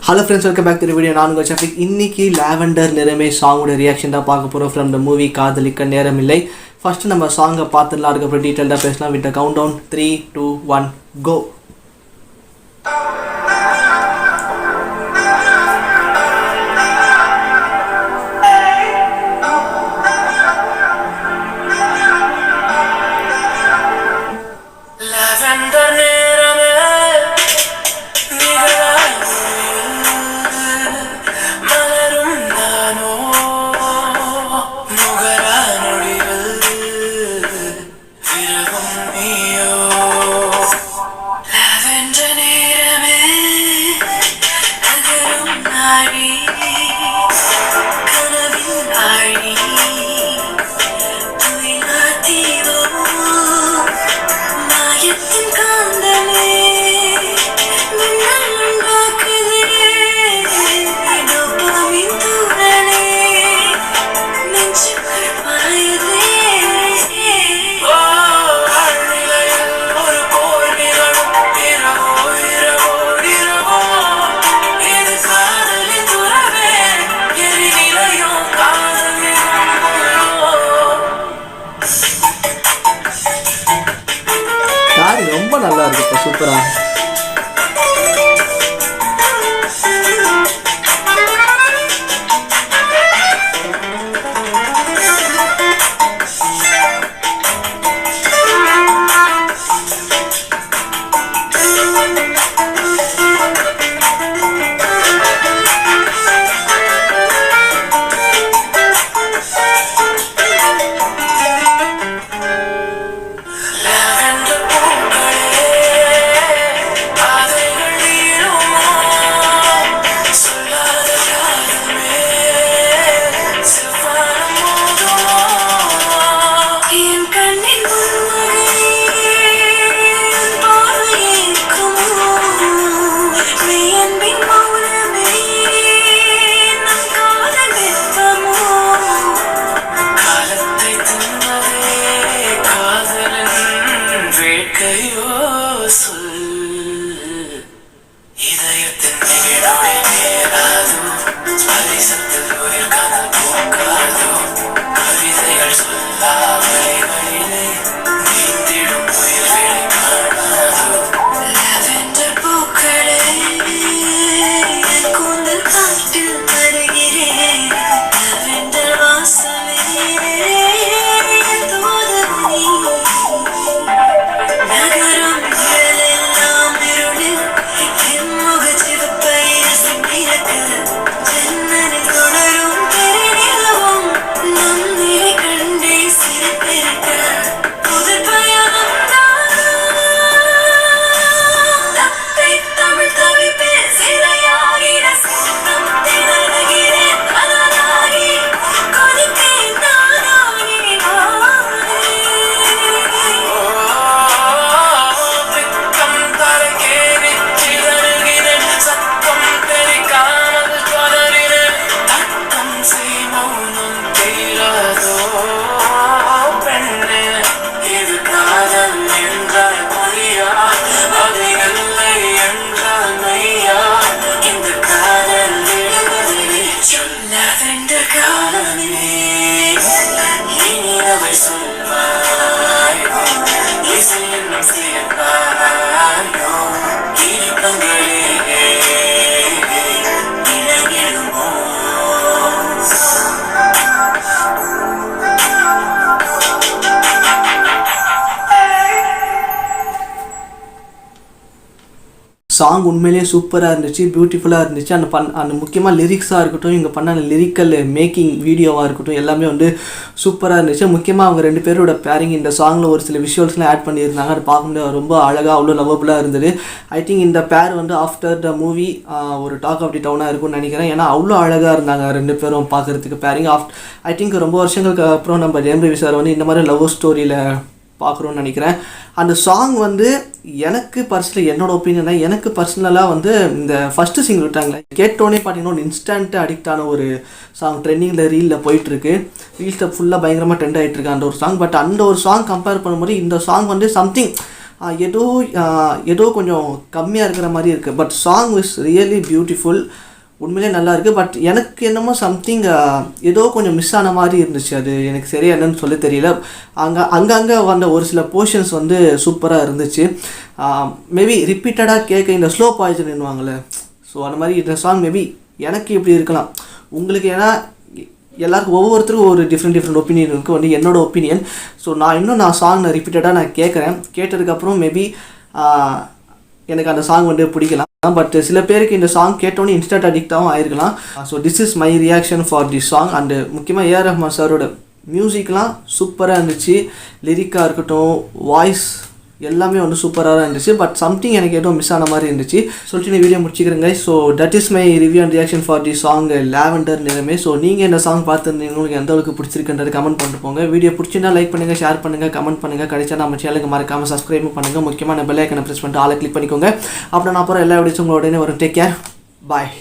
Hello friends, welcome back to the video. நான் உங்கள் ஷஃபிக். இன்னைக்கு லாவெண்டர் நிறமே சாங்கோட ரியாக்ஷன் தான் பார்க்க போகிறோம் ஃப்ரம் த மூவி காதலிக்க நேரமில்லை. ஃபர்ஸ்ட் நம்ம சாங்கை பார்த்துடலாம், அதுக்கப்புறம் டீட்டெயிலாக பேசலாம். வித் கவுண்ட் டவுன் 3, 2, 1 கோ. ரொம்ப நல்லா இருக்கு, சூப்பரா. சாங் உண்மையிலேயே சூப்பராக இருந்துச்சு, பியூட்டிஃபுல்லாக இருந்துச்சு. அந்த முக்கியமாக லிரிக்ஸாக இருக்கட்டும், இவங்க பண்ண அந்த லிரிக்கல் மேக்கிங் வீடியோவாக இருக்கட்டும், எல்லாமே வந்து சூப்பராக இருந்துச்சு. முக்கியமாக அவங்க ரெண்டு பேரோட பேரிங் இந்த சாங்கில் ஒரு சில விஷுவல்ஸ்லாம் ஆட் பண்ணியிருந்தாங்க. அது பார்க்கும்போது ரொம்ப அழகாக அவ்வளோ லவ்வபுளாக இருந்தது. ஐ திங்க் இந்த பேர் வந்து ஆஃப்டர் த மூவி ஒரு டாக் ஆஃப் தி டவுனாக இருக்கும்னு நினைக்கிறேன். ஏன்னா அவ்வளோ அழகாக இருந்தாங்க ரெண்டு பேரும் பார்க்குறதுக்கு பேரிங். ஐ திங்க் ரொம்ப வருஷங்களுக்கு அப்புறம் நம்ம ஜெயம் ரவி சார் வந்து இந்த மாதிரி லவ் ஸ்டோரியில் பார்க்குறோன்னு நினைக்கிறேன். அந்த சாங் வந்து எனக்கு பர்சனலி என்னோட ஒப்பீனியன், எனக்கு பர்சனலாக வந்து இந்த ஃபஸ்ட்டு சிங்கிள் விட்டாங்களே கேட்டோன்னே பார்த்தீங்கன்னா ஒரு இன்ஸ்டன்ட்டு அடிக்ட் ஆன ஒரு சாங் ட்ரெண்டிங்கில் ரீலில் போயிட்டுருக்கு. ரீல்ஸில் ஃபுல்லாக பயங்கரமாக ட்ரெண்ட் ஆகிட்டுருக்கு அந்த ஒரு சாங். பட் அந்த ஒரு சாங் கம்பேர் பண்ணும்போது இந்த சாங் வந்து சம்திங் ஏதோ கொஞ்சம் கம்மியாக இருக்கிற மாதிரி இருக்குது. But song is really beautiful, உண்மையிலே நல்லா இருக்குது. பட் எனக்கு என்னமோ சம்திங் ஏதோ கொஞ்சம் மிஸ் ஆன மாதிரி இருந்துச்சு. அது எனக்கு சரியா என்னன்னு சொல்ல தெரியல. அங்கங்கே வந்த ஒரு சில போர்ஷன்ஸ் வந்து சூப்பராக இருந்துச்சு. மேபி ரிப்பீட்டடாக கேட்க இந்த ஸ்லோ பாய்சன் என்னவாங்கள்ல, ஸோ அந்த மாதிரி இந்த சாங் மேபி எனக்கு இப்படி இருக்கலாம், உங்களுக்கு. ஏன்னா எல்லாருக்கும் ஒவ்வொருத்தருக்கும் ஒரு டிஃப்ரெண்ட் ஒப்பீனியன் இருக்குது. வந்து என்னோடய ஒப்பீனியன். ஸோ நான் சாங் ரிப்பீட்டடாக கேட்குறேன். கேட்டதுக்கப்புறம் மேபி எனக்கு அந்த சாங் வந்து பிடிக்கலாம். பட் சில பேருக்கு இந்த சாங் கேட்டோன்னே இன்ஸ்டன்ட் அடிக்டாகவும் ஆயிருக்கலாம். So this is my reaction for the song. And முக்கியமாக ஏஆர் ரஹ்மான் சாரோட மியூசிக்லாம் சூப்பராக இருந்துச்சு. லிரிக்காக இருக்கட்டும், வாய்ஸ் எல்லாமே வந்து சூப்பராக இருந்துச்சு. பட் சம்திங் எனக்கு ஏதோ மிஸ் ஆன மாதிரி இருந்துச்சு. சொல்லிட்டு இந்த வீடியோ முடிச்சுக்கிறேங்க. So that is my review and reaction for the song lavender நிறமே. ஸோ நீங்கள் இந்த சாங் பார்த்துருந்தீங்க, உங்களுக்கு எந்த அளவுக்கு பிடிச்சிருக்குன்றது கமெண்ட் பண்ணிட்டு போங்க. வீடியோ பிடிச்சிருந்தா லைக் பண்ணுங்கள், ஷேர் பண்ணுங்கள், கமெண்ட் பண்ணுங்கள். கடைசியாக நம்ம சேனலுக்கு மறக்காமல் சப்ஸ்கிரைப் பண்ணுங்கள். முக்கியமான பெல் ஐக்கனை ப்ரெஸ் பண்ணிட்டு ஆளை கிளிக் பண்ணிக்கோங்க. அப்புறம் நான் அப்புறம் எல்லா வீடியோஸும் உங்களோட வரும். டேக் கேர், பாய்.